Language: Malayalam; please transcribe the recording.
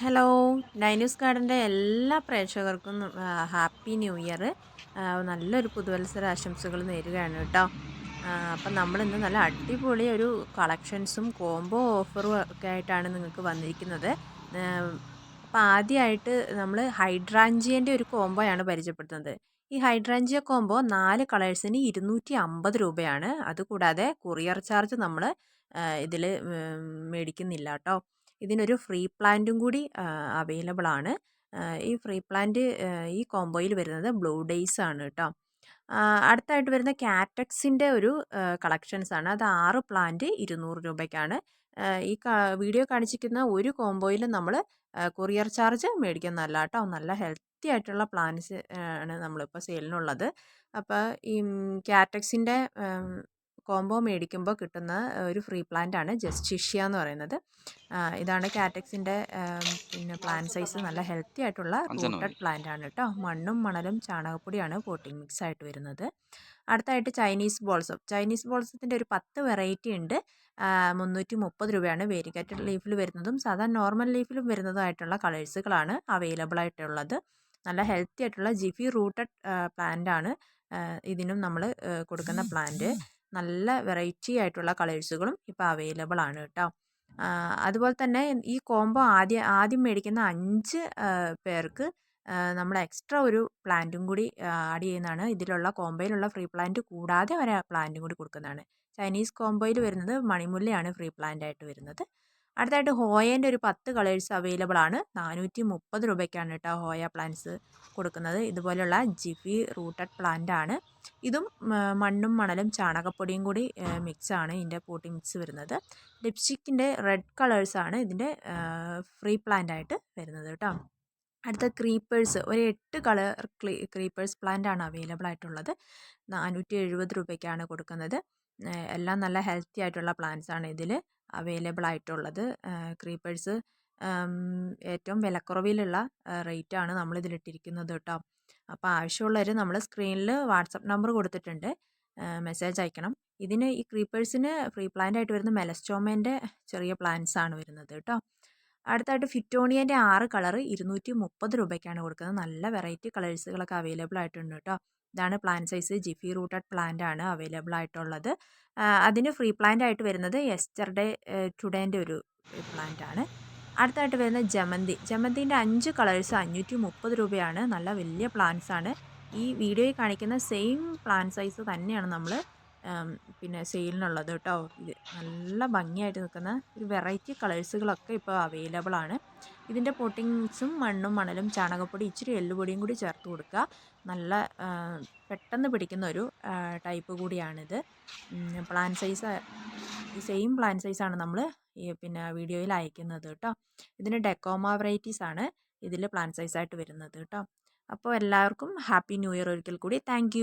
ഹലോ ഡൈന്യൂസ് ഗാർഡൻ്റെ എല്ലാ പ്രേക്ഷകർക്കും ഹാപ്പി ന്യൂ ഇയർ. നല്ലൊരു പുതുവത്സര ആശംസകൾ നേരുകയാണ് കേട്ടോ. അപ്പം നമ്മളിന്ന് നല്ല അടിപൊളി ഒരു കളക്ഷൻസും കോംബോ ഓഫറും ഒക്കെ ആയിട്ടാണ് നിങ്ങൾക്ക് വന്നിരിക്കുന്നത്. അപ്പം ആദ്യമായിട്ട് നമ്മൾ ഹൈഡ്രാഞ്ചിയൻ്റെ ഒരു കോംബോയാണ് പരിചയപ്പെടുത്തുന്നത്. ഈ ഹൈഡ്രാഞ്ചിയ കോംബോ 4 കളേഴ്സിന് 250 രൂപയാണ്. അതുകൂടാതെ കൊറിയർ ചാർജ് നമ്മൾ ഇതിൽ മേടിക്കുന്നില്ല കേട്ടോ. ഇതിനൊരു ഫ്രീ പ്ലാന്റും കൂടി അവൈലബിൾ ആണ്. ഈ ഫ്രീ പ്ലാന്റ് ഈ കോംബോയിൽ വരുന്നത് ബ്ലൂ ഡേയ്സ് ആണ് കേട്ടോ. അടുത്തായിട്ട് വരുന്ന കാറ്റക്സിൻ്റെ ഒരു കളക്ഷൻസ് ആണ്. അത് 6 പ്ലാന്റ് 200 രൂപയ്ക്കാണ്. ഈ വീഡിയോ കാണിച്ചിരിക്കുന്ന ഒരു കോംബോയിൽ നമ്മൾ കൊറിയർ ചാർജ് മേടിക്കുന്നതല്ല കേട്ടോ. നല്ല ഹെൽത്തി ആയിട്ടുള്ള പ്ലാന്റ്സ് ആണ് നമ്മളിപ്പോൾ സെയിലിനുള്ളത്. അപ്പോൾ ഈ കാറ്റക്സിൻ്റെ കോംബോ മേടിക്കുമ്പോൾ കിട്ടുന്ന ഒരു ഫ്രീ പ്ലാന്റ് ആണ് ജസ്റ്റിഷ്യ എന്ന് പറയുന്നത്. ഇതാണ് കാറ്റക്സിൻ്റെ പിന്നെ പ്ലാന്റ് സൈസ്. നല്ല ഹെൽത്തി ആയിട്ടുള്ള റൂട്ടഡ് പ്ലാന്റ് ആണ് കേട്ടോ. മണ്ണും മണലും ചാണകപ്പൊടിയാണ് പോട്ടിംഗ് മിക്സ് ആയിട്ട് വരുന്നത്. അടുത്തായിട്ട് ചൈനീസ് ബോൾസത്തിൻ്റെ ഒരു 10 വെറൈറ്റി ഉണ്ട്. 330 രൂപയാണ്. വേരിഗേറ്റഡ് ലീഫിൽ വരുന്നതും സാധാരണ നോർമൽ ലീഫിലും വരുന്നതായിട്ടുള്ള കളേഴ്സുകളാണ് അവൈലബിൾ ആയിട്ടുള്ളത്. നല്ല ഹെൽത്തി ആയിട്ടുള്ള ജിഫി റൂട്ടഡ് പ്ലാന്റ് ആണ് ഇതിനും നമ്മൾ കൊടുക്കുന്ന പ്ലാന്റ്. നല്ല വെറൈറ്റി ആയിട്ടുള്ള കളേഴ്സുകളും ഇപ്പോൾ അവൈലബിൾ ആണ് കേട്ടോ. അതുപോലെ തന്നെ ഈ കോംബോ ആദ്യം മേടിക്കുന്ന 5 പേർക്ക് നമ്മൾ എക്സ്ട്രാ ഒരു പ്ലാന്റും കൂടി ആഡ് ചെയ്യുന്നതാണ്. ഇതിലുള്ള കോംബോയിലുള്ള ഫ്രീ പ്ലാന്റ് കൂടാതെ ഒരു പ്ലാന്റും കൂടി കൊടുക്കുന്നതാണ്. ചൈനീസ് കോംബോയിൽ വരുന്നത് മണിമുല്ലയാണ് ഫ്രീ പ്ലാന്റ് ആയിട്ട് വരുന്നത്. അടുത്തായിട്ട് ഹോയേൻ്റെ ഒരു 10 കളേഴ്സ് അവൈലബിൾ ആണ്. 430 രൂപയ്ക്കാണ് കേട്ടോ ഹോയ പ്ലാന്റ്സ് കൊടുക്കുന്നത്. ഇതുപോലെയുള്ള ജിഫി റൂട്ടഡ് പ്ലാന്റ് ആണ്. ഇതും മണ്ണും മണലും ചാണകപ്പൊടിയും കൂടി മിക്സാണ് ഇതിൻ്റെ പോട്ടിംഗ് മിക്സ് വരുന്നത്. ലിപ്സ്റ്റിക്കിൻ്റെ റെഡ് കളേഴ്സാണ് ഇതിൻ്റെ ഫ്രീ പ്ലാന്റ് ആയിട്ട് വരുന്നത് കേട്ടോ. അടുത്ത ക്രീപ്പേഴ്സ് ഒരു 8 കളർ ക്രീപ്പേഴ്സ് പ്ലാന്റ് ആണ് അവൈലബിൾ ആയിട്ടുള്ളത്. 470 രൂപയ്ക്കാണ് കൊടുക്കുന്നത്. എല്ലാം നല്ല ഹെൽത്തി ആയിട്ടുള്ള പ്ലാന്റ്സ് ആണ് ഇതിൽ അവൈലബിൾ ആയിട്ടുള്ളത്. ക്രീപ്പേഴ്സ് ഏറ്റവും വിലക്കുറവിലുള്ള റേറ്റാണ് നമ്മളിതിലിട്ടിരിക്കുന്നത് കേട്ടോ. അപ്പോൾ ആവശ്യമുള്ളവർ നമ്മൾ സ്ക്രീനിൽ വാട്സപ്പ് നമ്പർ കൊടുത്തിട്ടുണ്ട്, മെസ്സേജ് അയക്കണം. ഈ ക്രീപ്പേഴ്സിന് ഫ്രീ പ്ലാന്റ് ആയിട്ട് വരുന്ന മെലസ്റ്റോമേൻ്റെ ചെറിയ പ്ലാന്റ്സ് ആണ് വരുന്നത് കേട്ടോ. അടുത്തായിട്ട് ഫിറ്റോണിയൻ്റെ 6 കളർ 230 രൂപയ്ക്കാണ് കൊടുക്കുന്നത്. നല്ല വെറൈറ്റി കളേഴ്സുകളൊക്കെ അവൈലബിൾ ആയിട്ടുണ്ട് കേട്ടോ. ഇതാണ് plant size. Jiffy rooted plant ആണ് അവൈലബിൾ ആയിട്ടുള്ളത്. അതിന് ഫ്രീ പ്ലാന്റ് ആയിട്ട് വരുന്നത് ടുഡേൻ്റെ ഒരു പ്ലാന്റ് ആണ്. അടുത്തായിട്ട് വരുന്നത് ജമന്തിൻ്റെ 5 കളേഴ്സ് 530 രൂപയാണ്. നല്ല വലിയ പ്ലാന്റ്സ് ആണ്. ഈ വീഡിയോയിൽ കാണിക്കുന്ന സെയിം പ്ലാന്റ് സൈസ് തന്നെയാണ് നമ്മൾ പിന്നെ സെയിലിനുള്ളത് കേട്ടോ. ഇത് നല്ല ഭംഗിയായിട്ട് നിൽക്കുന്ന ഒരു വെറൈറ്റി കളേഴ്സുകളൊക്കെ ഇപ്പോൾ അവൈലബിൾ ആണ്. ഇതിൻ്റെ പോട്ടിംഗ് മിക്സും മണ്ണും മണലും ചാണകപ്പൊടി ഇച്ചിരി എല്ലുപൊടിയും കൂടി ചേർത്ത് കൊടുക്കുക. നല്ല പെട്ടെന്ന് പിടിക്കുന്ന ഒരു ടൈപ്പ് കൂടിയാണിത്. പ്ലാന്റ് സൈസ് ഈ സെയിം പ്ലാന്റ് സൈസാണ് നമ്മൾ പിന്നെ വീഡിയോയിൽ അയക്കുന്നത് കേട്ടോ. ഇതിന് ഡെക്കോമ വെറൈറ്റീസ് ആണ് ഇതിൽ പ്ലാന്റ് സൈസായിട്ട് വരുന്നത് കേട്ടോ. അപ്പോൾ എല്ലാവർക്കും ഹാപ്പി ന്യൂ ഇയർ ഒരിക്കൽ കൂടി. താങ്ക്